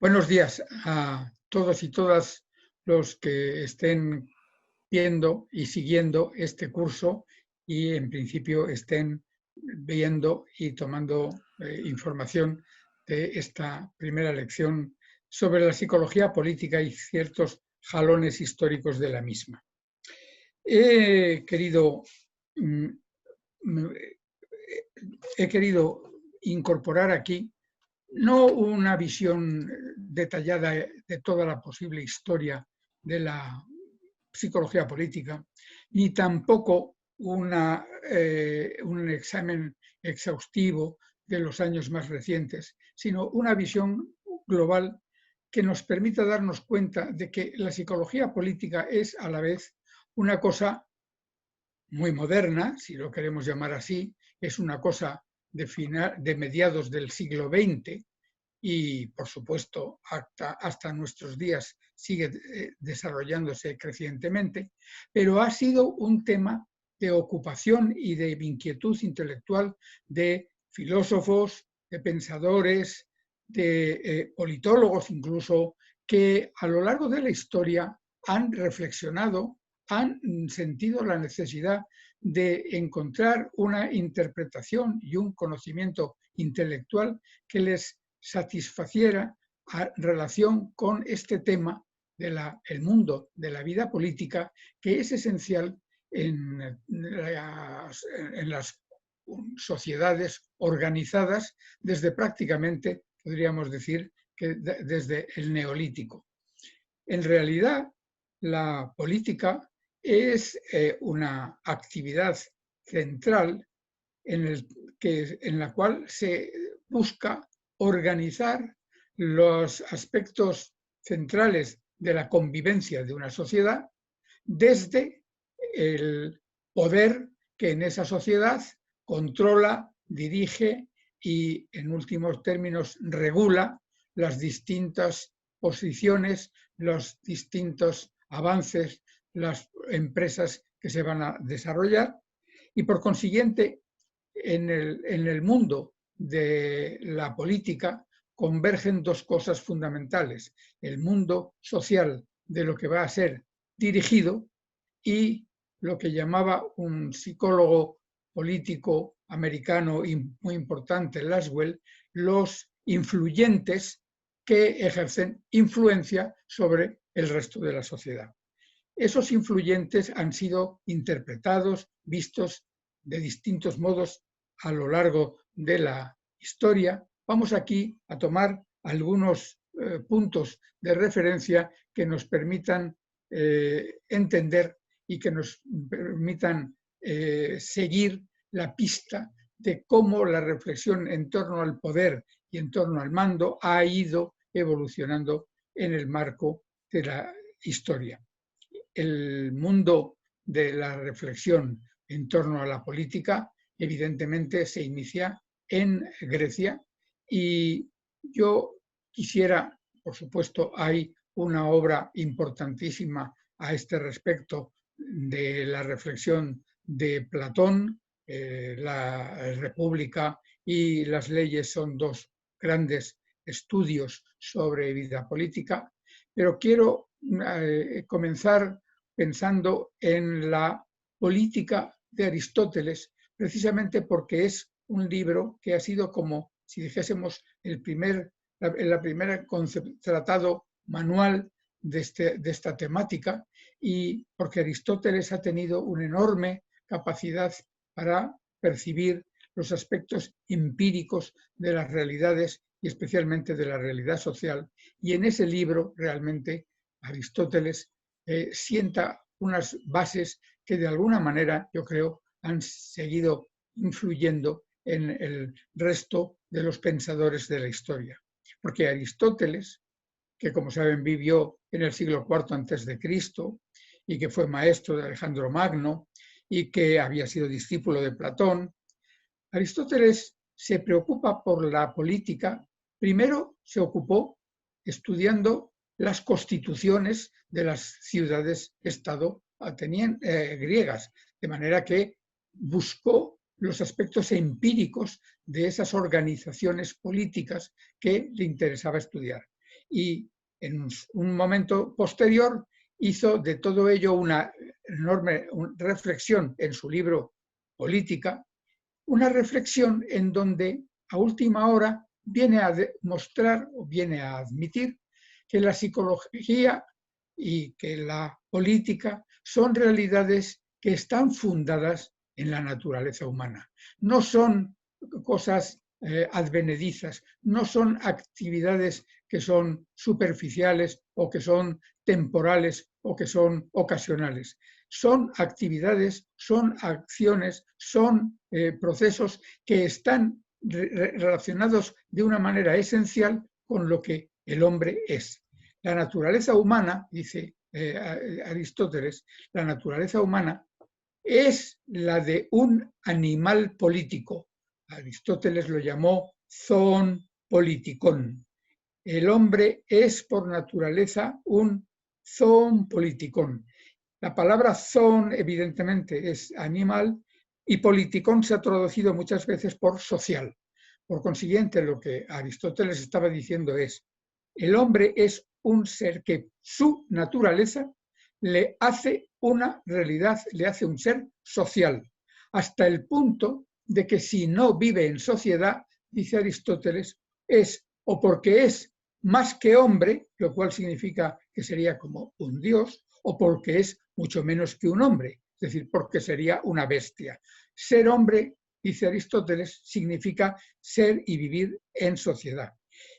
Buenos días a todos y todas los que estén viendo y siguiendo este curso y en principio estén viendo y tomando información de esta primera lección sobre la psicología política y ciertos jalones históricos de la misma. He querido incorporar aquí no una visión detallada de toda la posible historia de la psicología política, ni tampoco un examen exhaustivo de los años más recientes, sino una visión global que nos permita darnos cuenta de que la psicología política es a la vez una cosa muy moderna, si lo queremos llamar así, es una cosa de mediados del siglo XX y, por supuesto, hasta nuestros días sigue desarrollándose crecientemente, pero ha sido un tema de ocupación y de inquietud intelectual de filósofos, de pensadores, de politólogos incluso, que a lo largo de la historia han reflexionado, han sentido la necesidad de encontrar una interpretación y un conocimiento intelectual que les satisfaciera a relación con este tema del mundo de la vida política, que es esencial en las sociedades organizadas desde prácticamente, podríamos decir, que desde el Neolítico. En realidad, la política es una actividad central en la cual se busca organizar los aspectos centrales de la convivencia de una sociedad desde el poder que en esa sociedad controla, dirige y, en últimos términos, regula las distintas posiciones, los distintos avances, las empresas que se van a desarrollar y, por consiguiente, en el mundo de la política convergen dos cosas fundamentales: el mundo social de lo que va a ser dirigido y lo que llamaba un psicólogo político americano muy importante, Laswell, los influyentes que ejercen influencia sobre el resto de la sociedad. Esos influyentes han sido interpretados, vistos de distintos modos a lo largo de la historia. Vamos aquí a tomar algunos puntos de referencia que nos permitan entender y que nos permitan seguir la pista de cómo la reflexión en torno al poder y en torno al mando ha ido evolucionando en el marco de la historia. El mundo de la reflexión en torno a la política evidentemente se inicia en Grecia y yo quisiera, por supuesto, hay una obra importantísima a este respecto de la reflexión de Platón, la República y las leyes son dos grandes estudios sobre vida política, pero quiero comenzar pensando en la política de Aristóteles, precisamente porque es un libro que ha sido como si dijésemos el primer tratado manual de esta temática, y porque Aristóteles ha tenido una enorme capacidad para percibir los aspectos empíricos de las realidades y especialmente de la realidad social, y en ese libro realmente Aristóteles sienta unas bases que de alguna manera, yo creo, han seguido influyendo en el resto de los pensadores de la historia. Porque Aristóteles, que como saben vivió en el siglo IV a.C. y que fue maestro de Alejandro Magno y que había sido discípulo de Platón, Aristóteles se preocupa por la política. Primero se ocupó estudiando las constituciones de las ciudades-estado griegas, de manera que buscó los aspectos empíricos de esas organizaciones políticas que le interesaba estudiar. y en un momento posterior hizo de todo ello una enorme reflexión en su libro Política, una reflexión en donde a última hora viene a demostrar o viene a admitir que la psicología y que la política son realidades que están fundadas en la naturaleza humana. No son cosas advenedizas, no son actividades que son superficiales o que son temporales o que son ocasionales. Son actividades, son acciones, son procesos que están relacionados de una manera esencial con lo que el hombre es. La naturaleza humana, dice Aristóteles, la naturaleza humana es la de un animal político. Aristóteles lo llamó zoon politikon. El hombre es por naturaleza un zoon politikon. La palabra zoon, evidentemente, es animal y politikon se ha traducido muchas veces por social. Por consiguiente, lo que Aristóteles estaba diciendo es: el hombre es un ser que su naturaleza le hace una realidad, le hace un ser social, hasta el punto de que si no vive en sociedad, dice Aristóteles, es o porque es más que hombre, lo cual significa que sería como un dios, o porque es mucho menos que un hombre, es decir, porque sería una bestia. Ser hombre, dice Aristóteles, significa ser y vivir en sociedad.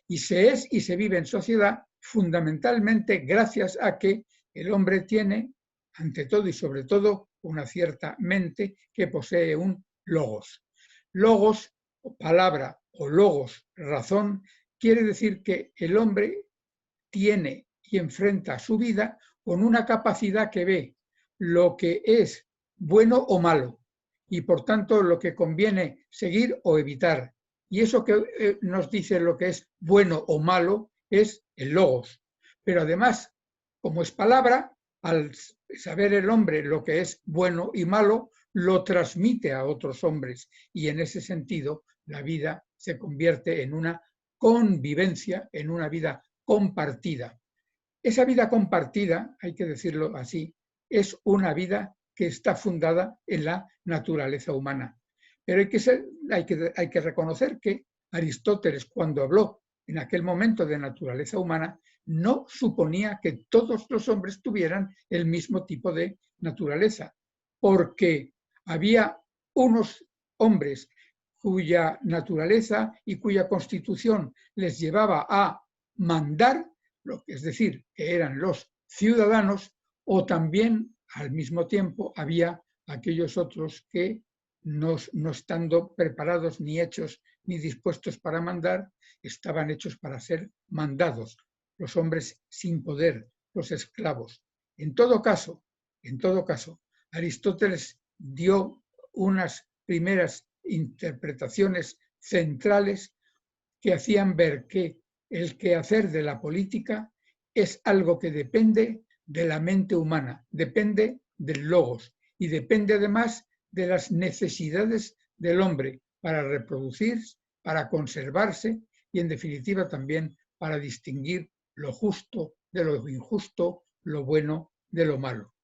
Y se es y se vive en sociedad fundamentalmente gracias a que el hombre tiene, ante todo y sobre todo, una cierta mente que posee un logos. Logos, palabra, o logos, razón, quiere decir que el hombre tiene y enfrenta su vida con una capacidad que ve lo que es bueno o malo y por tanto lo que conviene seguir o evitar. Y eso que nos dice lo que es bueno o malo es el logos. Pero además, como es palabra, al saber el hombre lo que es bueno y malo, lo transmite a otros hombres y en ese sentido la vida se convierte en una convivencia, en una vida compartida. Esa vida compartida, hay que decirlo así, es una vida que está fundada en la naturaleza humana. Pero hay que reconocer que Aristóteles, cuando habló en aquel momento de naturaleza humana, no suponía que todos los hombres tuvieran el mismo tipo de naturaleza, porque había unos hombres cuya naturaleza y cuya constitución les llevaba a mandar, es decir, que eran los ciudadanos, o también al mismo tiempo había aquellos otros que no estando preparados ni hechos ni dispuestos para mandar, estaban hechos para ser mandados, los hombres sin poder, los esclavos. En todo caso, Aristóteles dio unas primeras interpretaciones centrales que hacían ver que el quehacer de la política es algo que depende de la mente humana, depende del logos y depende además de las necesidades del hombre para reproducirse, para conservarse y en definitiva también para distinguir lo justo de lo injusto, lo bueno de lo malo.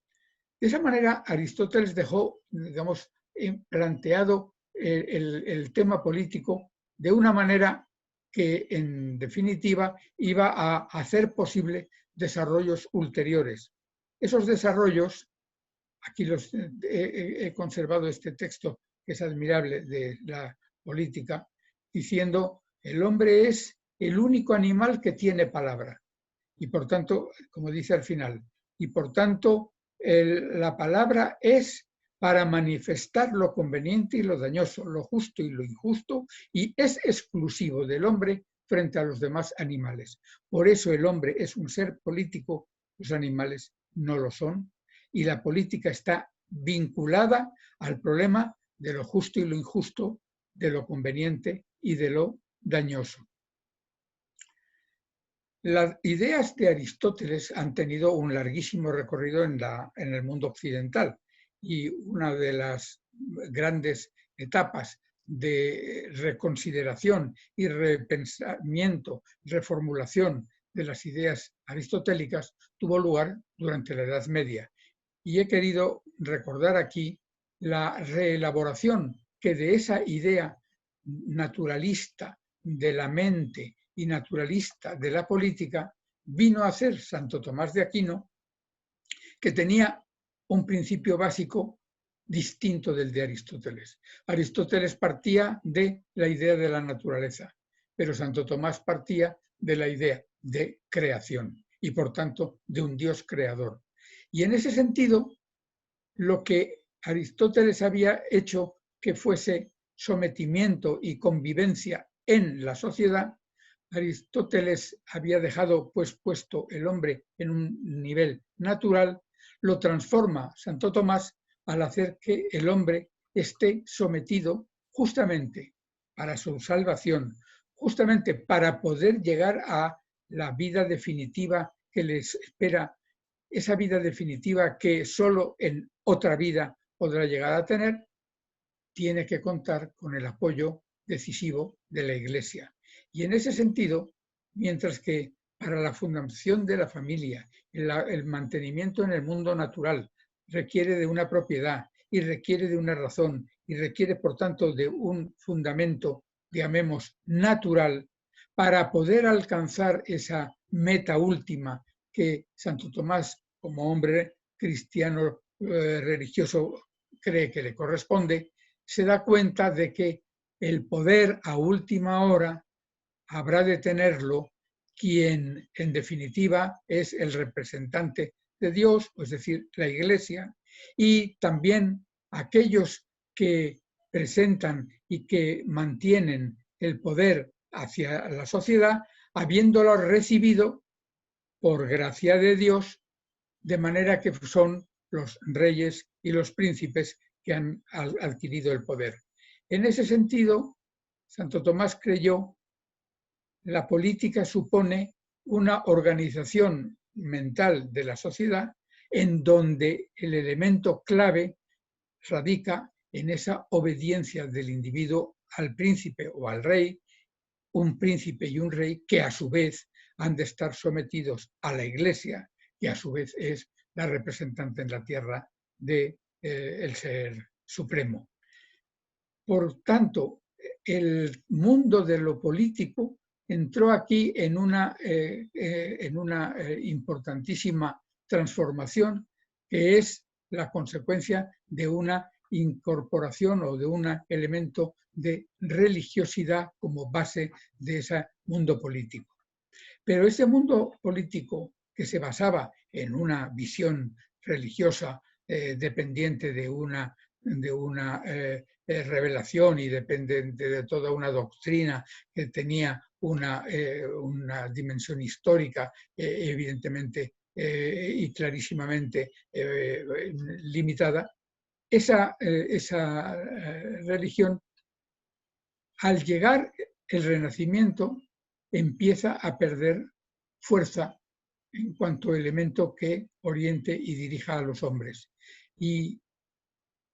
De esa manera, Aristóteles dejó, digamos, planteado el tema político de una manera que, en definitiva, iba a hacer posible desarrollos ulteriores. Esos desarrollos, aquí he conservado este texto que es admirable de la política, diciendo: el hombre es el único animal que tiene palabra. Y por tanto, como dice al final, y por tanto la palabra es para manifestar lo conveniente y lo dañoso, lo justo y lo injusto, y es exclusivo del hombre frente a los demás animales. Por eso el hombre es un ser político, los animales no lo son, y la política está vinculada al problema de lo justo y lo injusto, de lo conveniente y de lo dañoso. Las ideas de Aristóteles han tenido un larguísimo recorrido en el mundo occidental y una de las grandes etapas de reconsideración y repensamiento, reformulación de las ideas aristotélicas tuvo lugar durante la Edad Media. Y he querido recordar aquí la reelaboración que de esa idea naturalista de la mente y naturalista de la política vino a hacer Santo Tomás de Aquino, que tenía un principio básico distinto del de Aristóteles. Aristóteles partía de la idea de la naturaleza, pero Santo Tomás partía de la idea de creación y, por tanto, de un Dios creador. Y en ese sentido, lo que Aristóteles había hecho que fuese sometimiento y convivencia en la sociedad, Aristóteles había dejado puesto el hombre en un nivel natural, lo transforma Santo Tomás al hacer que el hombre esté sometido justamente para su salvación, justamente para poder llegar a la vida definitiva que les espera, esa vida definitiva que solo en otra vida podrá llegar a tener, tiene que contar con el apoyo decisivo de la Iglesia. Y en ese sentido, mientras que para la fundación de la familia, el mantenimiento en el mundo natural requiere de una propiedad y requiere de una razón y requiere, por tanto, de un fundamento, llamemos, natural, para poder alcanzar esa meta última que Santo Tomás, como hombre cristiano religioso, cree que le corresponde, se da cuenta de que el poder a última hora habrá de tenerlo quien en definitiva es el representante de Dios, es decir, la Iglesia, y también aquellos que presentan y que mantienen el poder hacia la sociedad, habiéndolo recibido por gracia de Dios, de manera que son los reyes y los príncipes que han adquirido el poder. En ese sentido, Santo Tomás creyó la política supone una organización mental de la sociedad en donde el elemento clave radica en esa obediencia del individuo al príncipe o al rey, un príncipe y un rey que a su vez han de estar sometidos a la Iglesia, que a su vez es la representante en la tierra del Ser Supremo. Por tanto, el mundo de lo político entró aquí en una importantísima transformación que es la consecuencia de una incorporación o de un elemento de religiosidad como base de ese mundo político. Pero ese mundo político que se basaba en una visión religiosa dependiente de una revelación y dependiente de toda una doctrina que tenía una dimensión histórica evidentemente y clarísimamente limitada, esa religión, al llegar el Renacimiento, empieza a perder fuerza en cuanto a elemento que oriente y dirija a los hombres. Y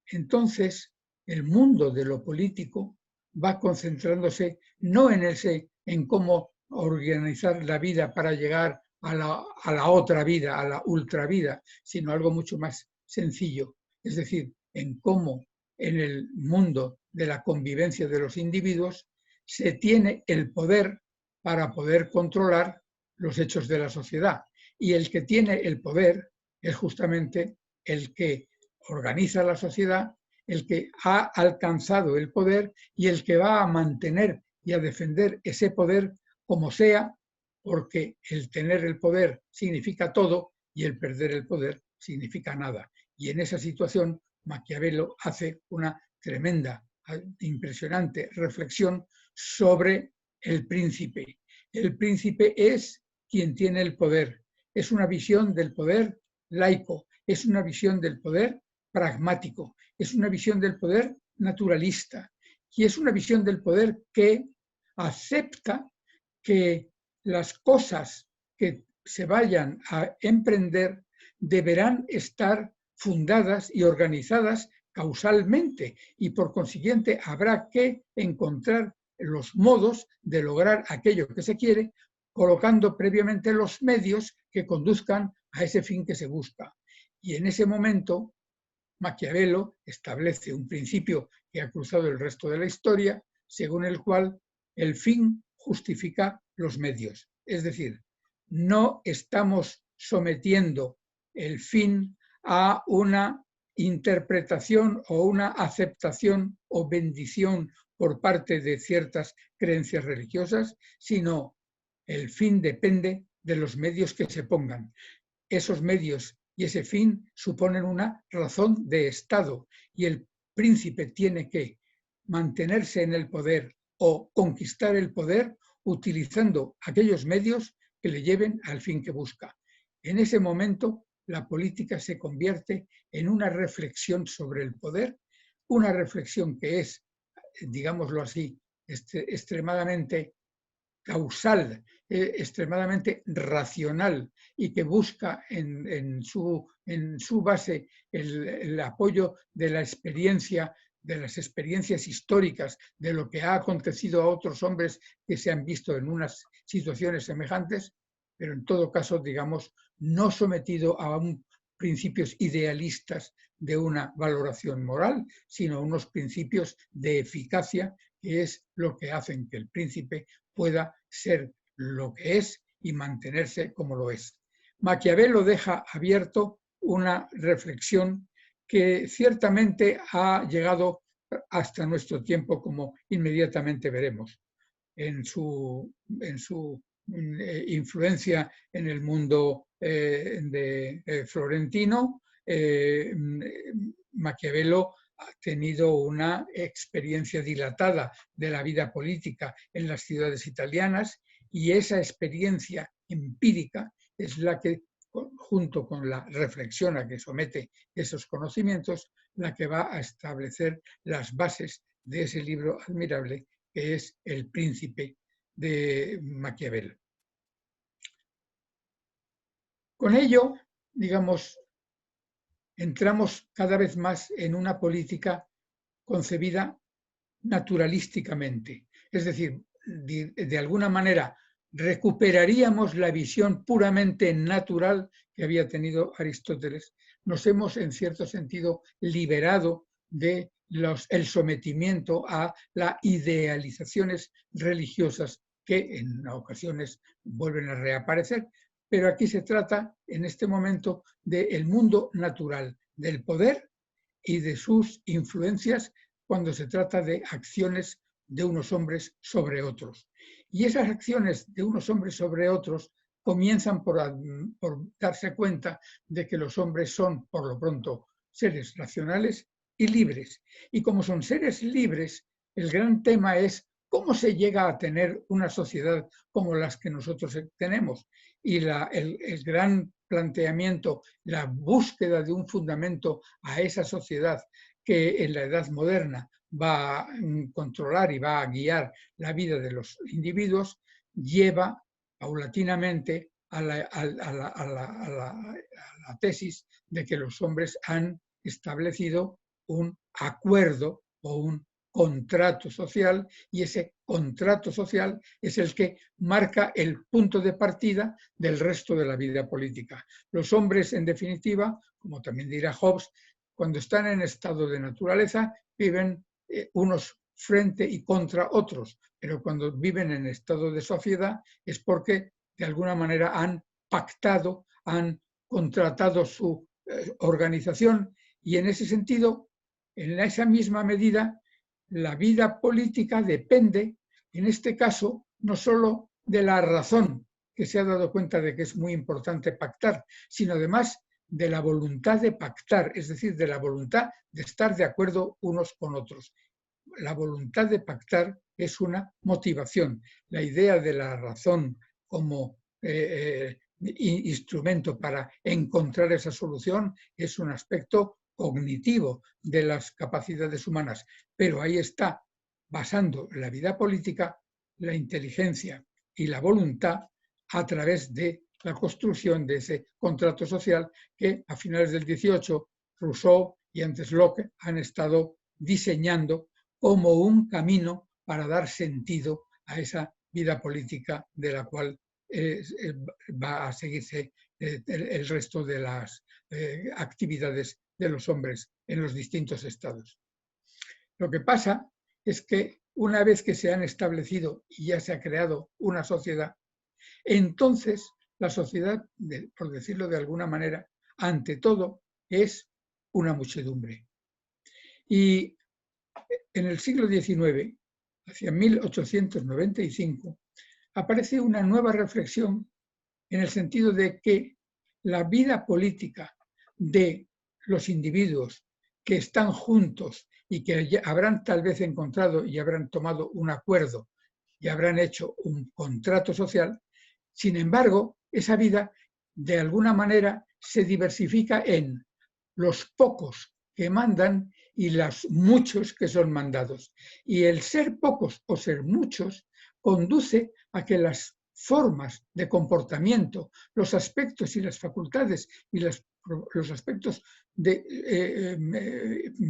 entonces el mundo de lo político va concentrándose no en cómo organizar la vida para llegar a la otra vida, a la ultravida, sino algo mucho más sencillo, es decir, en cómo en el mundo de la convivencia de los individuos se tiene el poder para poder controlar los hechos de la sociedad. Y el que tiene el poder es justamente el que organiza la sociedad, el que ha alcanzado el poder y el que va a mantener y a defender ese poder como sea, porque el tener el poder significa todo y el perder el poder significa nada. Y en esa situación Maquiavelo hace una tremenda, impresionante reflexión sobre el príncipe. El príncipe es quien tiene el poder. Es una visión del poder laico, es una visión del poder pragmático, es una visión del poder naturalista y es una visión del poder que acepta que las cosas que se vayan a emprender deberán estar fundadas y organizadas causalmente y por consiguiente habrá que encontrar los modos de lograr aquello que se quiere colocando previamente los medios que conduzcan a ese fin que se busca. Y en ese momento Maquiavelo establece un principio que ha cruzado el resto de la historia, según el cual el fin justifica los medios. Es decir, no estamos sometiendo el fin a una interpretación o una aceptación o bendición por parte de ciertas creencias religiosas, sino el fin depende de los medios que se pongan. Esos medios y ese fin suponen una razón de Estado y el príncipe tiene que mantenerse en el poder o conquistar el poder utilizando aquellos medios que le lleven al fin que busca. En ese momento, la política se convierte en una reflexión sobre el poder, una reflexión que es, digámoslo así, extremadamente causal, extremadamente racional y que busca en su base el apoyo de la experiencia, de las experiencias históricas, de lo que ha acontecido a otros hombres que se han visto en unas situaciones semejantes, pero en todo caso, digamos, no sometido a principios idealistas de una valoración moral, sino a unos principios de eficacia, que es lo que hacen que el príncipe pueda ser lo que es y mantenerse como lo es. Maquiavelo deja abierto una reflexión que ciertamente ha llegado hasta nuestro tiempo, como inmediatamente veremos, en su influencia en el mundo florentino. Maquiavelo ha tenido una experiencia dilatada de la vida política en las ciudades italianas y esa experiencia empírica es la que, junto con la reflexión a que somete esos conocimientos, la que va a establecer las bases de ese libro admirable que es El Príncipe de Maquiavelo. Con ello, digamos, entramos cada vez más en una política concebida naturalísticamente. Es decir, de alguna manera recuperaríamos la visión puramente natural que había tenido Aristóteles. Nos hemos, en cierto sentido, liberado de el sometimiento a las idealizaciones religiosas que en ocasiones vuelven a reaparecer, pero aquí se trata, en este momento, del mundo natural, del poder y de sus influencias cuando se trata de acciones de unos hombres sobre otros. Y esas acciones de unos hombres sobre otros comienzan por darse cuenta de que los hombres son, por lo pronto, seres racionales y libres. Y como son seres libres, el gran tema es cómo se llega a tener una sociedad como las que nosotros tenemos. Y el gran planteamiento, la búsqueda de un fundamento a esa sociedad que en la edad moderna va a controlar y va a guiar la vida de los individuos, lleva paulatinamente a la tesis de que los hombres han establecido un acuerdo o un contrato social, y ese contrato social es el que marca el punto de partida del resto de la vida política. Los hombres, en definitiva, como también dirá Hobbes, cuando están en estado de naturaleza, viven unos frente y contra otros, pero cuando viven en estado de sociedad es porque de alguna manera han pactado, han contratado su organización, y en ese sentido, en esa misma medida, la vida política depende, en este caso, no solo de la razón, que se ha dado cuenta de que es muy importante pactar, sino además de la voluntad de pactar, es decir, de la voluntad de estar de acuerdo unos con otros. La voluntad de pactar es una motivación. La idea de la razón como instrumento para encontrar esa solución es un aspecto cognitivo de las capacidades humanas, pero ahí está, basando la vida política, la inteligencia y la voluntad a través de la construcción de ese contrato social que a finales del 18 Rousseau y antes Locke han estado diseñando como un camino para dar sentido a esa vida política de la cual va a seguirse el resto de las actividades de los hombres en los distintos estados. Lo que pasa es que una vez que se han establecido y ya se ha creado una sociedad, entonces la sociedad, por decirlo de alguna manera, ante todo es una muchedumbre. Y en el siglo XIX, hacia 1895, aparece una nueva reflexión en el sentido de que la vida política de los individuos que están juntos y que habrán tal vez encontrado y habrán tomado un acuerdo y habrán hecho un contrato social, sin embargo, esa vida de alguna manera se diversifica en los pocos que mandan y los muchos que son mandados. Y el ser pocos o ser muchos conduce a que las formas de comportamiento, los aspectos y las facultades y los aspectos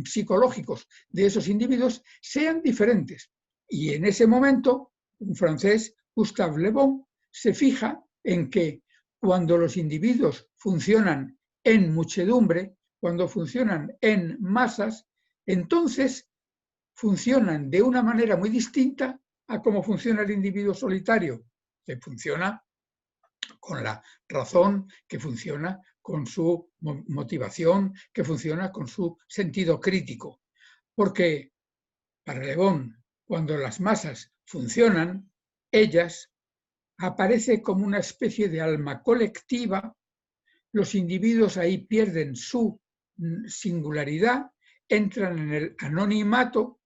psicológicos de esos individuos sean diferentes. Y en ese momento, un francés, Gustave Le Bon, se fija en que cuando los individuos funcionan en muchedumbre, cuando funcionan en masas, entonces funcionan de una manera muy distinta a cómo funciona el individuo solitario, que funciona con la razón, que funciona con su motivación, que funciona con su sentido crítico. Porque para Le Bon, cuando las masas funcionan, ellas aparece como una especie de alma colectiva, los individuos ahí pierden su singularidad, entran en el anonimato,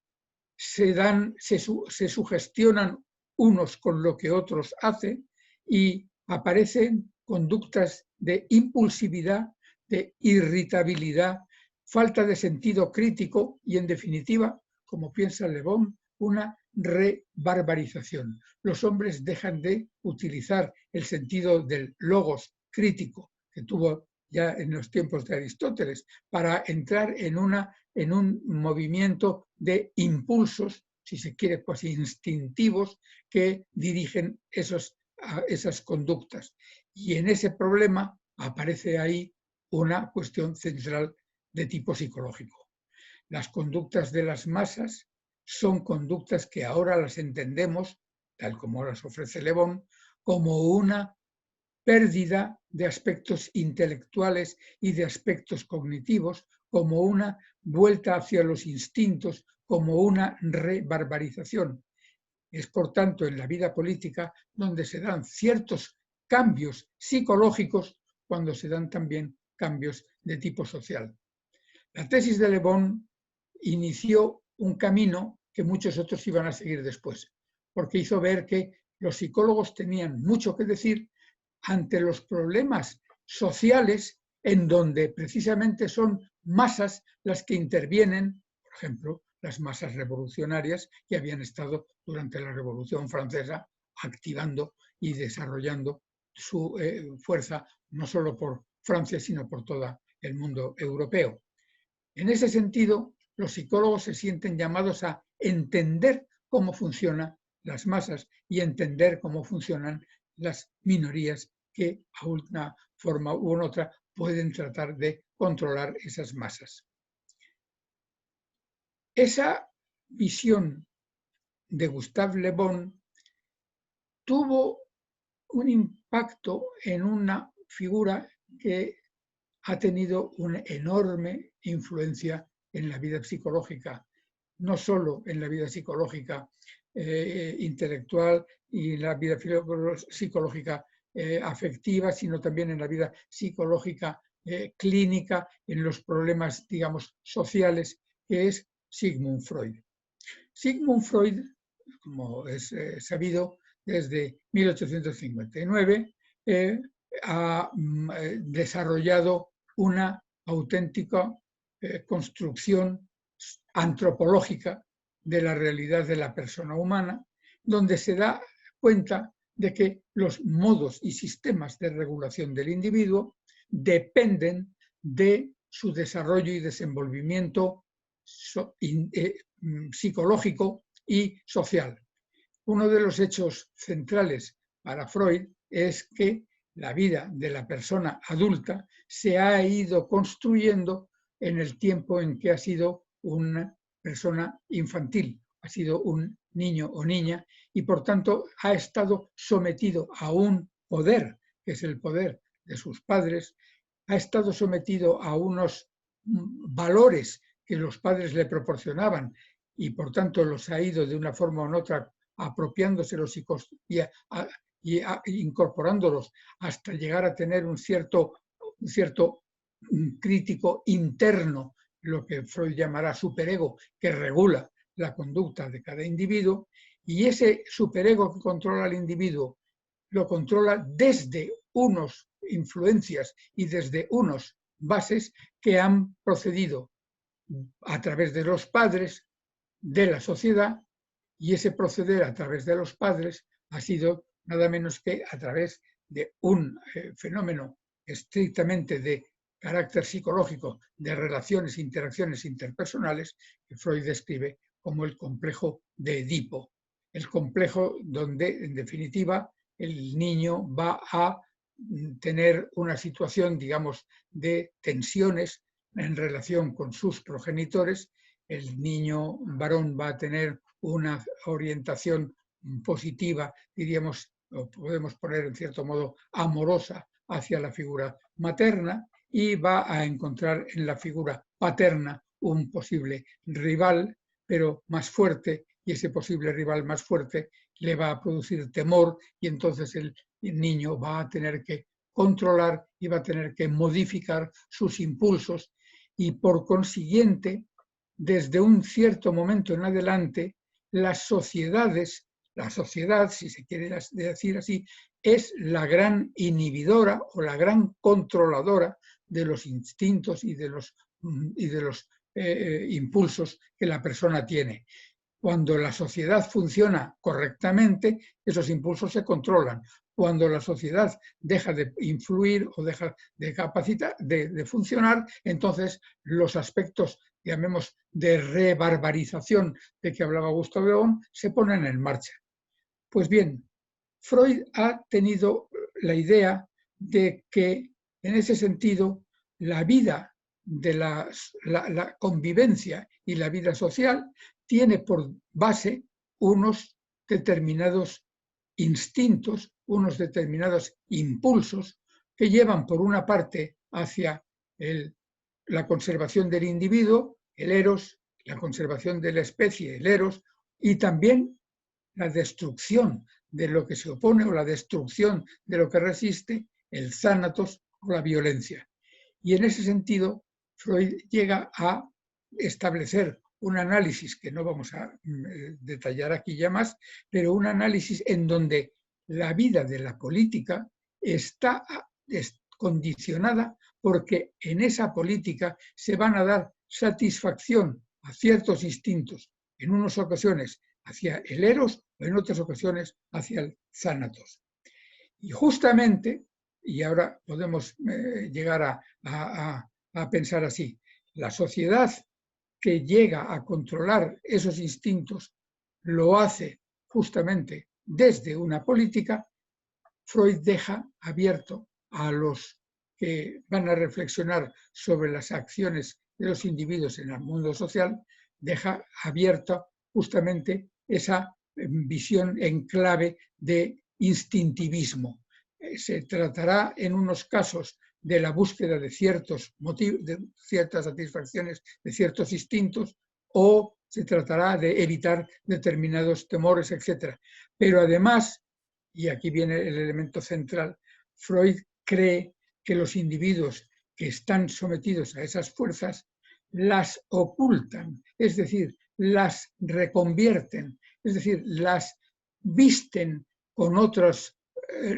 se sugestionan unos con lo que otros hacen y aparecen conductas de impulsividad, de irritabilidad, falta de sentido crítico y, en definitiva, como piensa Le Bon, una rebarbarización. Los hombres dejan de utilizar el sentido del logos crítico que tuvo ya en los tiempos de Aristóteles para entrar en un movimiento de impulsos, si se quiere, cuasi instintivos, que dirigen esas conductas. Y en ese problema aparece ahí una cuestión central de tipo psicológico. Las conductas de las masas son conductas que ahora las entendemos, tal como las ofrece Le Bon, como una pérdida de aspectos intelectuales y de aspectos cognitivos, como una vuelta hacia los instintos, como una rebarbarización. Es, por tanto, en la vida política donde se dan ciertos cambios psicológicos cuando se dan también cambios de tipo social. La tesis de Le Bon inició un camino que muchos otros iban a seguir después, porque hizo ver que los psicólogos tenían mucho que decir ante los problemas sociales en donde precisamente son masas las que intervienen, por ejemplo, las masas revolucionarias que habían estado durante la Revolución Francesa activando y desarrollando su fuerza no solo por Francia, sino por todo el mundo europeo. En ese sentido, los psicólogos se sienten llamados a entender cómo funcionan las masas y entender cómo funcionan las minorías que a una forma u otra pueden tratar de controlar esas masas. Esa visión de Gustave Le Bon tuvo un impacto en una figura que ha tenido una enorme influencia en la vida psicológica, no solo en la vida psicológica intelectual y en la vida psicológica afectiva, sino también en la vida psicológica clínica, en los problemas, digamos, sociales, que es Sigmund Freud. Sigmund Freud, como es sabido, desde 1859 ha desarrollado una auténtica construcción antropológica de la realidad de la persona humana, donde se da cuenta de que los modos y sistemas de regulación del individuo dependen de su desarrollo y desenvolvimiento psicológico y social. Uno de los hechos centrales para Freud es que la vida de la persona adulta se ha ido construyendo en el tiempo en que ha sido una persona infantil, ha sido un niño o niña, y por tanto ha estado sometido a un poder, que es el poder de sus padres, ha estado sometido a unos valores que los padres le proporcionaban y por tanto los ha ido de una forma u otra apropiándoselos y incorporándolos hasta llegar a tener un cierto crítico interno, lo que Freud llamará superego, que regula la conducta de cada individuo, y ese superego que controla al individuo lo controla desde unos influencias y desde unos bases que han procedido a través de los padres, de la sociedad, y ese proceder a través de los padres ha sido nada menos que a través de un fenómeno estrictamente de carácter psicológico de relaciones e interacciones interpersonales que Freud describe como el complejo de Edipo. El complejo donde, en definitiva, el niño va a tener una situación, digamos, de tensiones en relación con sus progenitores. El niño varón va a tener una orientación positiva, diríamos, o podemos poner en cierto modo amorosa hacia la figura materna, y va a encontrar en la figura paterna un posible rival, pero más fuerte, y ese posible rival más fuerte le va a producir temor, y entonces el niño va a tener que controlar y va a tener que modificar sus impulsos, y por consiguiente, desde un cierto momento en adelante, las sociedades, la sociedad, si se quiere decir así, es la gran inhibidora o la gran controladora de los instintos y de los impulsos que la persona tiene. Cuando la sociedad funciona correctamente, esos impulsos se controlan. Cuando la sociedad deja de influir o deja de capacitar, de funcionar, entonces los aspectos, llamemos, de rebarbarización de que hablaba Gustave Le Bon, se ponen en marcha. Pues bien, Freud ha tenido la idea de que, en ese sentido, la vida de la convivencia y la vida social tiene por base unos determinados instintos, unos determinados impulsos que llevan por una parte hacia la conservación del individuo, el eros, la conservación de la especie, el eros, y también la destrucción de lo que se opone o la destrucción de lo que resiste, el thanatos o la violencia. Y en ese sentido, Freud llega a establecer un análisis que no vamos a detallar aquí ya más, pero un análisis en donde la vida de la política está condicionada porque en esa política se van a dar satisfacción a ciertos instintos, en unas ocasiones hacia el eros o en otras ocasiones hacia el thanatos. Y justamente, y ahora podemos llegar a pensar así, la sociedad que llega a controlar esos instintos lo hace justamente desde una política. Freud deja abierto a los que van a reflexionar sobre las acciones de los individuos en el mundo social, deja abierta justamente esa visión en clave de instintivismo. Se tratará en unos casos de la búsqueda de ciertos motivos, de ciertas satisfacciones, de ciertos instintos, o se tratará de evitar determinados temores, etc. Pero además, y aquí viene el elemento central, Freud cree que los individuos que están sometidos a esas fuerzas las ocultan, es decir, las reconvierten, es decir, las visten con otros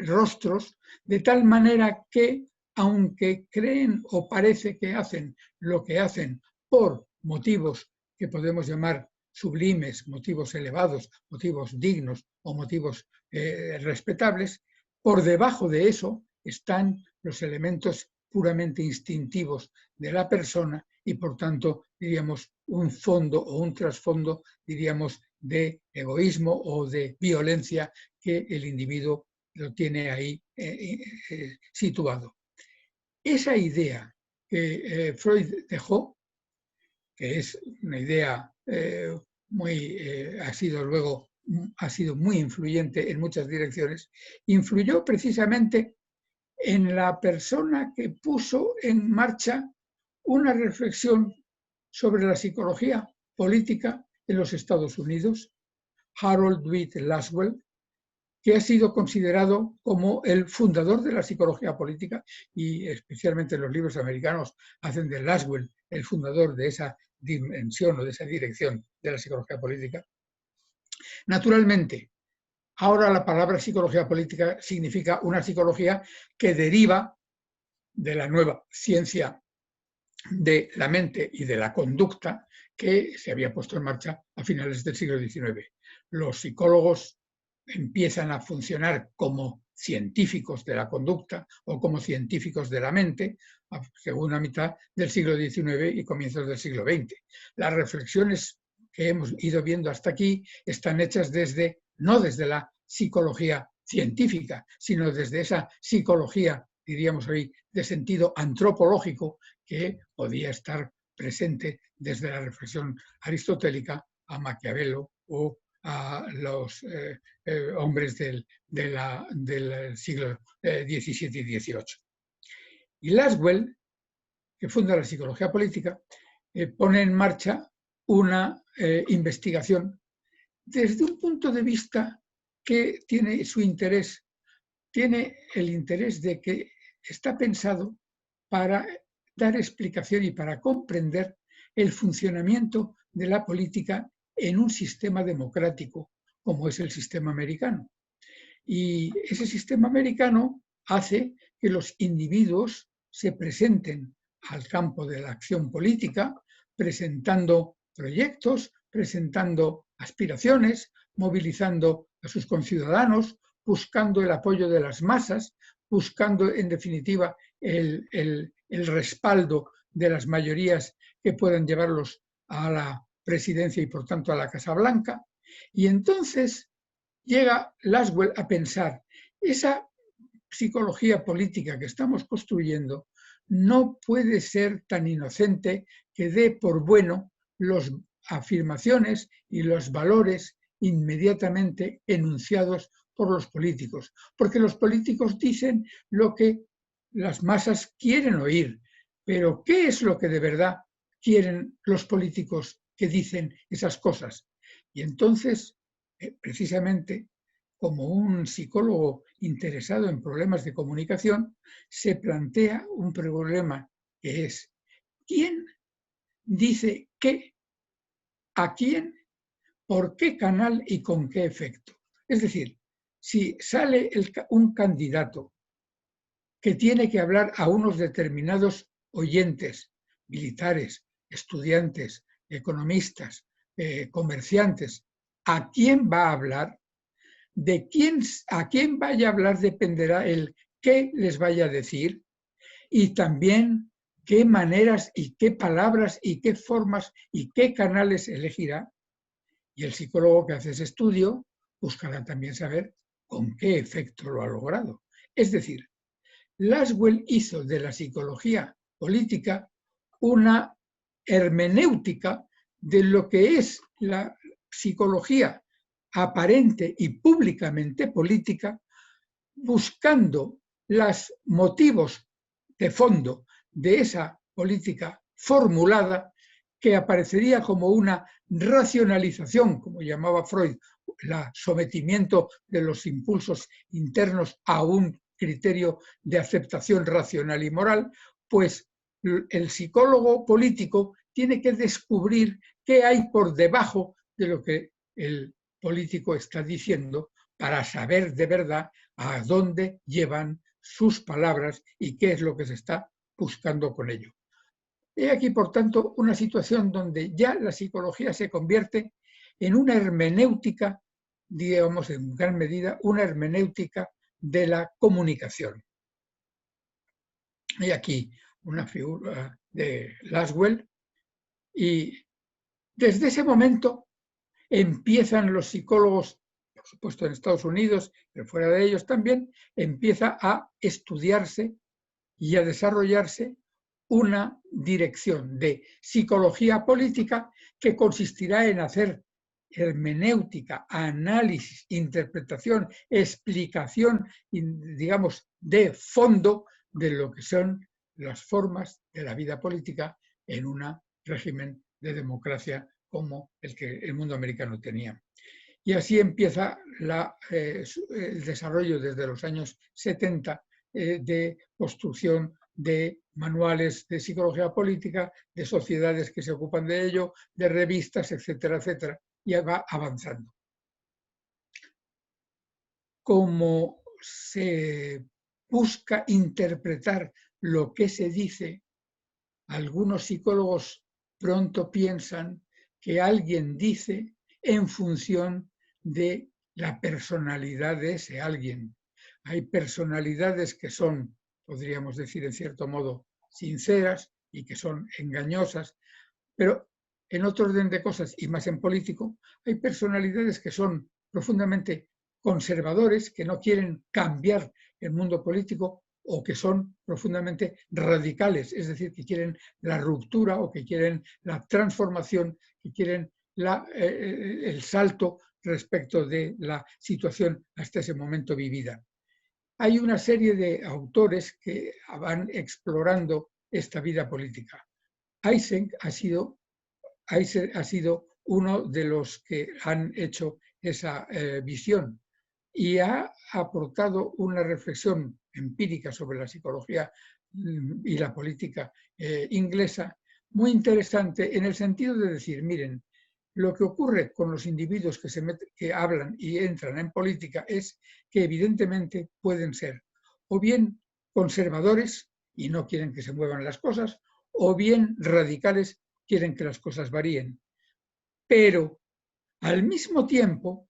rostros, de tal manera que, aunque creen o parece que hacen lo que hacen por motivos que podemos llamar sublimes, motivos elevados, motivos dignos o motivos respetables, por debajo de eso están los elementos puramente instintivos de la persona y, por tanto, diríamos, un fondo o un trasfondo, diríamos, de egoísmo o de violencia que el individuo lo tiene ahí situado. Esa idea que Freud dejó, que es una idea ha sido muy influyente en muchas direcciones, influyó precisamente en la persona que puso en marcha una reflexión sobre la psicología política en los Estados Unidos, Harold Witt Laswell, que ha sido considerado como el fundador de la psicología política, y especialmente los libros americanos hacen de Laswell el fundador de esa dimensión o de esa dirección de la psicología política. Naturalmente, ahora la palabra psicología política significa una psicología que deriva de la nueva ciencia de la mente y de la conducta que se había puesto en marcha a finales del siglo XIX. Los psicólogos empiezan a funcionar como científicos de la conducta o como científicos de la mente a segunda mitad del siglo XIX y comienzos del siglo XX. Las reflexiones que hemos ido viendo hasta aquí están hechas no desde la psicología científica, sino desde esa psicología, diríamos hoy, de sentido antropológico que podía estar presente desde la reflexión aristotélica a Maquiavelo o a los hombres del siglo XVII y XVIII. Y Laswell, que funda la psicología política, pone en marcha una investigación desde un punto de vista que tiene su interés, tiene el interés de que está pensado para dar explicación y para comprender el funcionamiento de la política en un sistema democrático como es el sistema americano. Y ese sistema americano hace que los individuos se presenten al campo de la acción política, presentando proyectos, presentando aspiraciones, movilizando a sus conciudadanos, buscando el apoyo de las masas, buscando, en definitiva, el respaldo de las mayorías que puedan llevarlos a la presidencia y, por tanto, a la Casa Blanca. Y entonces llega Laswell a pensar, esa psicología política que estamos construyendo no puede ser tan inocente que dé por bueno las afirmaciones y los valores inmediatamente enunciados por los políticos, porque los políticos dicen lo que las masas quieren oír, pero ¿qué es lo que de verdad quieren los políticos que dicen esas cosas? Y entonces, precisamente, como un psicólogo interesado en problemas de comunicación, se plantea un problema que es ¿quién dice qué, a quién, por qué canal y con qué efecto? Es decir, si sale un candidato que tiene que hablar a unos determinados oyentes, militares, estudiantes, economistas, comerciantes, ¿a quién va a hablar? A quién vaya a hablar dependerá el qué les vaya a decir y también qué maneras y qué palabras y qué formas y qué canales elegirá. Y el psicólogo que hace ese estudio buscará también saber con qué efecto lo ha logrado. Es decir, Laswell hizo de la psicología política una hermenéutica de lo que es la psicología aparente y públicamente política, buscando los motivos de fondo de esa política formulada que aparecería como una racionalización, como llamaba Freud, el sometimiento de los impulsos internos a un criterio de aceptación racional y moral, pues el psicólogo político tiene que descubrir qué hay por debajo de lo que el político está diciendo para saber de verdad a dónde llevan sus palabras y qué es lo que se está buscando con ello. He aquí, por tanto, una situación donde ya la psicología se convierte en una hermenéutica, digamos en gran medida, una hermenéutica de la comunicación. Hay aquí una figura de Laswell y desde ese momento empiezan los psicólogos por supuesto en Estados Unidos, pero fuera de ellos también, empieza a estudiarse y a desarrollarse una dirección de psicología política que consistirá en hacer hermenéutica, análisis, interpretación, explicación, digamos, de fondo de lo que son las formas de la vida política en un régimen de democracia como el que el mundo americano tenía. Y así empieza el desarrollo desde los años 70 de construcción de manuales de psicología política, de sociedades que se ocupan de ello, de revistas, etcétera, etcétera, y va avanzando. Como se busca interpretar lo que se dice, algunos psicólogos pronto piensan que alguien dice en función de la personalidad de ese alguien. Hay personalidades que son, podríamos decir en cierto modo, sinceras y que son engañosas, pero en otro orden de cosas, y más en político, hay personalidades que son profundamente conservadores, que no quieren cambiar el mundo político o que son profundamente radicales, es decir, que quieren la ruptura o que quieren la transformación, que quieren el salto respecto de la situación hasta ese momento vivida. Hay una serie de autores que van explorando esta vida política. Eysenck ha sido uno de los que han hecho esa visión y ha aportado una reflexión empírica sobre la psicología y la política inglesa muy interesante en el sentido de decir, miren, lo que ocurre con los individuos que hablan y entran en política es que evidentemente pueden ser o bien conservadores y no quieren que se muevan las cosas, o bien radicales, quieren que las cosas varíen. Pero al mismo tiempo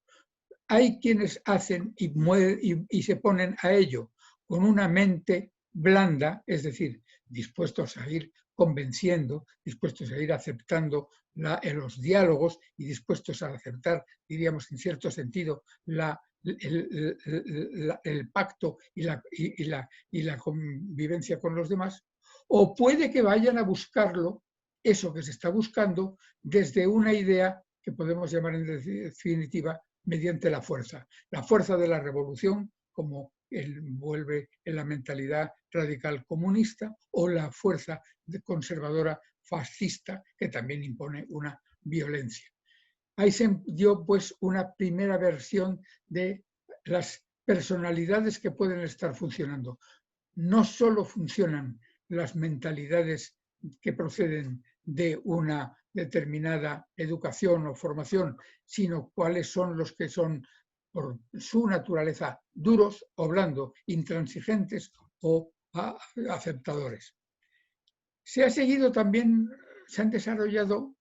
hay quienes hacen y se ponen a ello con una mente blanda, es decir, dispuestos a ir convenciendo, dispuestos a ir aceptando los diálogos y dispuestos a aceptar, diríamos en cierto sentido, el pacto y la convivencia con los demás, o puede que vayan a buscarlo, eso que se está buscando, desde una idea que podemos llamar en definitiva mediante la fuerza de la revolución, como vuelve en la mentalidad radical comunista, o la fuerza conservadora fascista, que también impone una violencia. Ahí se dio pues una primera versión de las personalidades que pueden estar funcionando. No solo funcionan las mentalidades que proceden de una determinada educación o formación, sino cuáles son los que son por su naturaleza duros o blandos, intransigentes o aceptadores. Se han desarrollado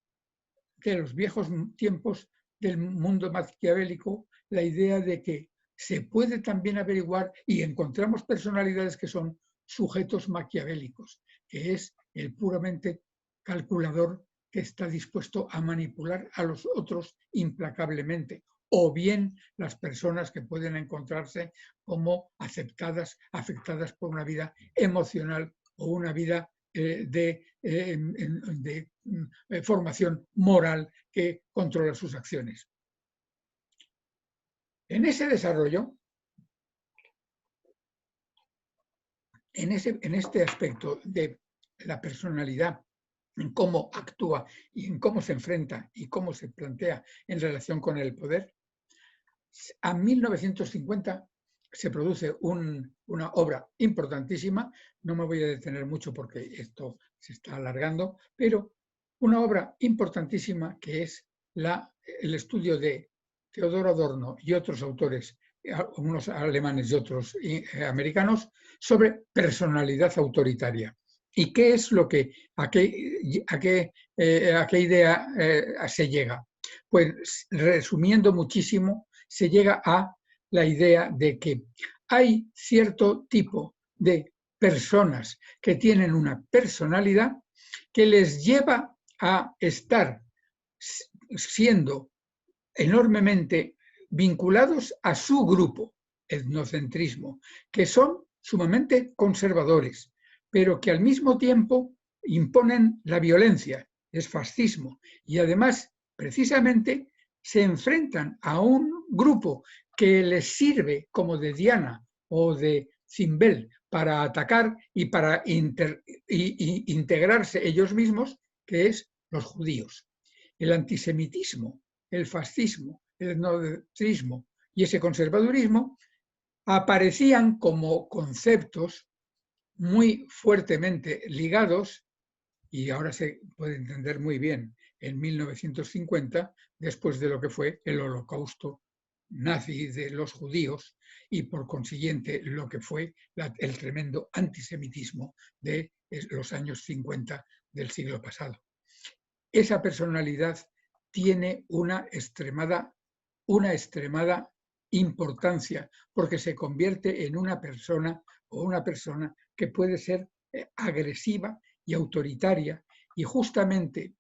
de los viejos tiempos del mundo maquiavélico la idea de que se puede también averiguar y encontramos personalidades que son sujetos maquiavélicos, que es el puramente calculador que está dispuesto a manipular a los otros implacablemente, o bien las personas que pueden encontrarse como afectadas por una vida emocional o una vida de formación moral que controla sus acciones. En ese desarrollo, en este aspecto de la personalidad, en cómo actúa y en cómo se enfrenta y cómo se plantea en relación con el poder, a 1950 se produce una obra importantísima, no me voy a detener mucho porque esto se está alargando, pero una obra importantísima que es el estudio de Theodor Adorno y otros autores, unos alemanes y otros americanos, sobre personalidad autoritaria. ¿Y qué es a qué idea se llega? Pues resumiendo muchísimo, se llega a la idea de que hay cierto tipo de personas que tienen una personalidad que les lleva a estar siendo enormemente vinculados a su grupo, etnocentrismo, que son sumamente conservadores, pero que al mismo tiempo imponen la violencia, es fascismo, y además, precisamente, se enfrentan a un grupo que les sirve como de diana o de cimbel para atacar y para integrarse ellos mismos, que es los judíos. El antisemitismo, el fascismo, el etnocentrismo y ese conservadurismo aparecían como conceptos muy fuertemente ligados, y ahora se puede entender muy bien, en 1950, después de lo que fue el holocausto nazi de los judíos y por consiguiente lo que fue el tremendo antisemitismo de los años 50 del siglo pasado. Esa personalidad tiene una extremada importancia porque se convierte en una persona que puede ser agresiva y autoritaria, y justamente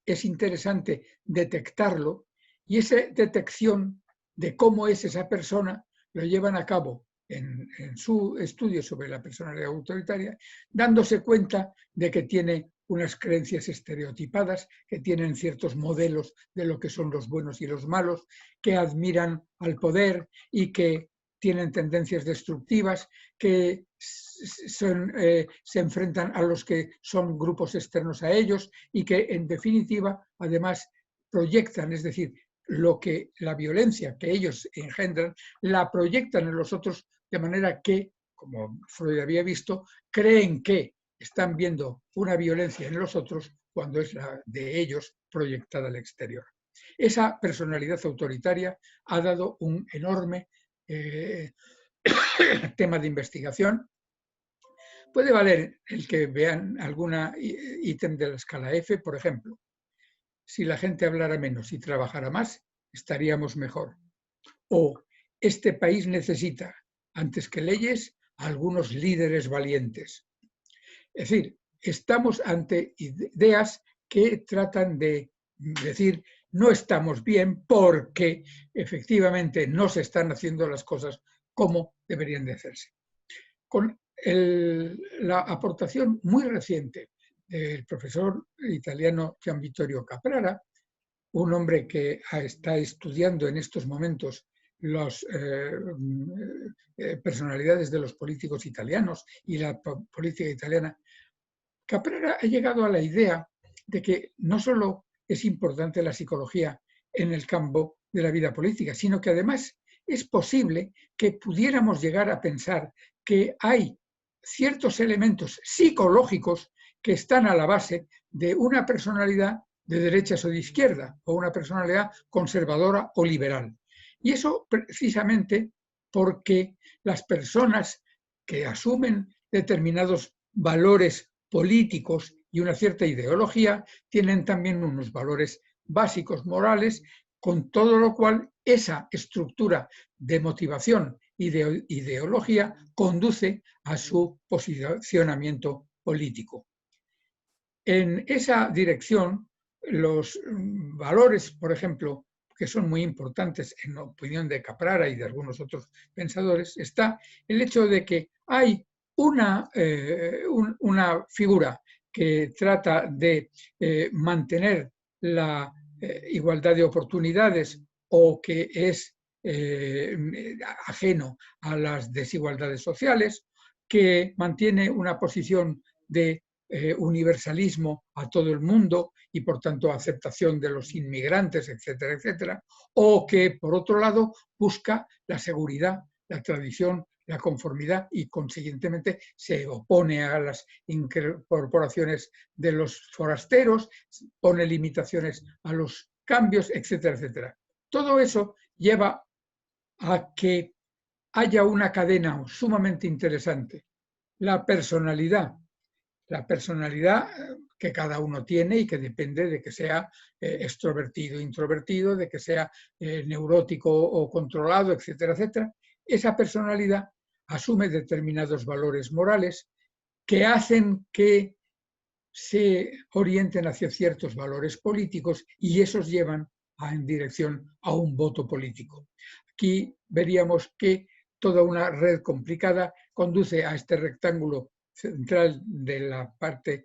es interesante detectarlo, y esa detección de cómo es esa persona lo llevan a cabo en su estudio sobre la personalidad autoritaria, dándose cuenta de que tiene unas creencias estereotipadas, que tienen ciertos modelos de lo que son los buenos y los malos, que admiran al poder y que tienen tendencias destructivas, que se enfrentan a los que son grupos externos a ellos y que, en definitiva, además proyectan, es decir, la violencia que ellos engendran, la proyectan en los otros de manera que, como Freud había visto, creen que están viendo una violencia en los otros cuando es la de ellos proyectada al exterior. Esa personalidad autoritaria ha dado un enorme tema de investigación. Puede valer el que vean alguna ítem de la escala F, por ejemplo. Si la gente hablara menos y trabajara más, estaríamos mejor. O este país necesita, antes que leyes, a algunos líderes valientes. Es decir, estamos ante ideas que tratan de decir no estamos bien porque efectivamente no se están haciendo las cosas como deberían de hacerse. Con la aportación muy reciente del profesor italiano Gian Vittorio Caprara, un hombre que está estudiando en estos momentos las personalidades de los políticos italianos y la política italiana, Caprara ha llegado a la idea de que no solo es importante la psicología en el campo de la vida política, sino que además es posible que pudiéramos llegar a pensar que hay ciertos elementos psicológicos que están a la base de una personalidad de derechas o de izquierda, o una personalidad conservadora o liberal. Y eso precisamente porque las personas que asumen determinados valores políticos y una cierta ideología tienen también unos valores básicos morales, con todo lo cual esa estructura de motivación y de ideología conduce a su posicionamiento político. En esa dirección, los valores, por ejemplo, que son muy importantes en la opinión de Caprara y de algunos otros pensadores, está el hecho de que hay una figura que trata de mantener la igualdad de oportunidades o que es ajeno a las desigualdades sociales, que mantiene una posición de universalismo a todo el mundo y por tanto aceptación de los inmigrantes, etcétera, etcétera, o que por otro lado busca la seguridad, la tradición, la conformidad y consiguientemente se opone a las incorporaciones de los forasteros, pone limitaciones a los cambios, etcétera, etcétera. Todo eso lleva a que haya una cadena sumamente interesante. La personalidad que cada uno tiene y que depende de que sea extrovertido, introvertido, de que sea neurótico o controlado, etcétera, etcétera. Esa personalidad asume determinados valores morales que hacen que se orienten hacia ciertos valores políticos y esos llevan en dirección a un voto político. Aquí veríamos que toda una red complicada conduce a este rectángulo central de la parte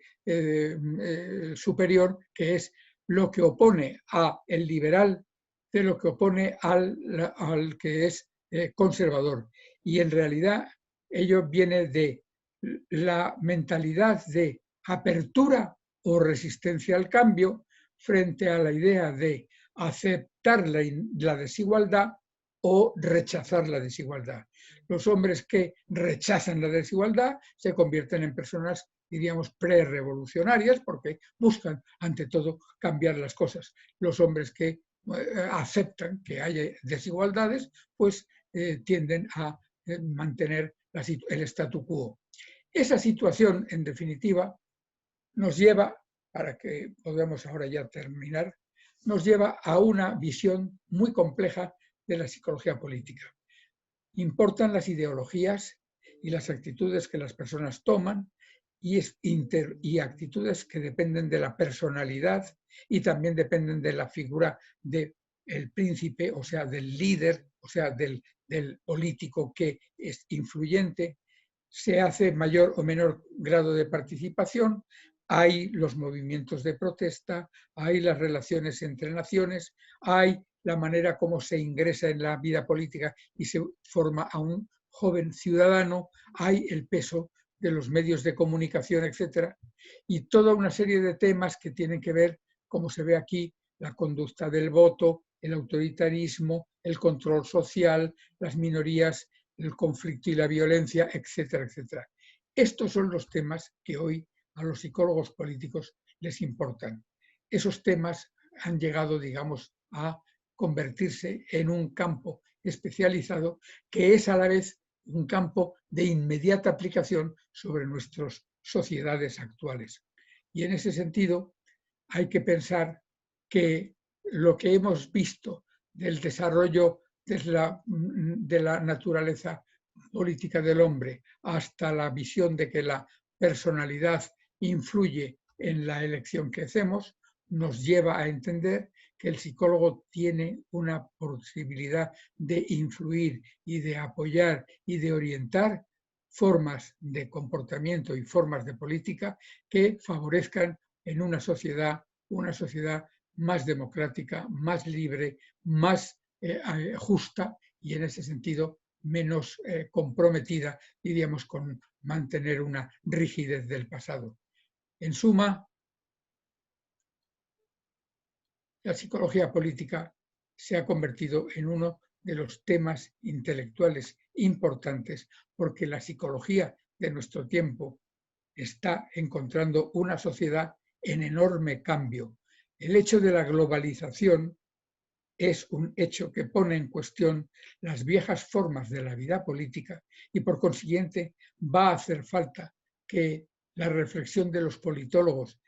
superior, que es lo que opone a el liberal de lo que opone al que es conservador. Y en realidad ello viene de la mentalidad de apertura o resistencia al cambio frente a la idea de aceptar la desigualdad o rechazar la desigualdad. Los hombres que rechazan la desigualdad se convierten en personas, diríamos, pre-revolucionarias porque buscan, ante todo, cambiar las cosas. Los hombres que aceptan que haya desigualdades, pues tienden a mantener el statu quo. Esa situación, en definitiva, nos lleva, para que podamos ahora ya terminar, nos lleva a una visión muy compleja de la psicología política. Importan las ideologías y las actitudes que las personas toman y actitudes que dependen de la personalidad y también dependen de la figura del príncipe, o sea, del líder, o sea, del político que es influyente. Se hace mayor o menor grado de participación, hay los movimientos de protesta, hay las relaciones entre naciones, hay la manera como se ingresa en la vida política y se forma a un joven ciudadano, hay el peso de los medios de comunicación, etcétera, y toda una serie de temas que tienen que ver, como se ve aquí, la conducta del voto, el autoritarismo, el control social, las minorías, el conflicto y la violencia, etcétera, etcétera. Estos son los temas que hoy a los psicólogos políticos les importan. Esos temas han llegado, digamos, a convertirse en un campo especializado que es a la vez un campo de inmediata aplicación sobre nuestras sociedades actuales. Y en ese sentido hay que pensar que lo que hemos visto del desarrollo de la naturaleza política del hombre hasta la visión de que la personalidad influye en la elección que hacemos, nos lleva a entender que el psicólogo tiene una posibilidad de influir y de apoyar y de orientar formas de comportamiento y formas de política que favorezcan en una sociedad más democrática, más libre, más justa y en ese sentido menos comprometida, diríamos, con mantener una rigidez del pasado. En suma, la psicología política se ha convertido en uno de los temas intelectuales importantes porque la psicología de nuestro tiempo está encontrando una sociedad en enorme cambio. El hecho de la globalización es un hecho que pone en cuestión las viejas formas de la vida política y por consiguiente va a hacer falta que la reflexión de los politólogos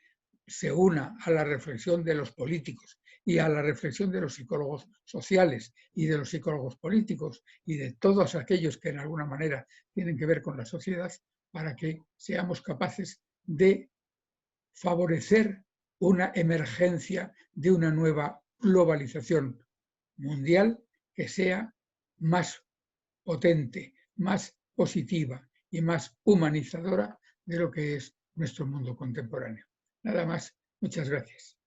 se una a la reflexión de los políticos y a la reflexión de los psicólogos sociales y de los psicólogos políticos y de todos aquellos que en alguna manera tienen que ver con la sociedad para que seamos capaces de favorecer una emergencia de una nueva globalización mundial que sea más potente, más positiva y más humanizadora de lo que es nuestro mundo contemporáneo. Nada más, muchas gracias.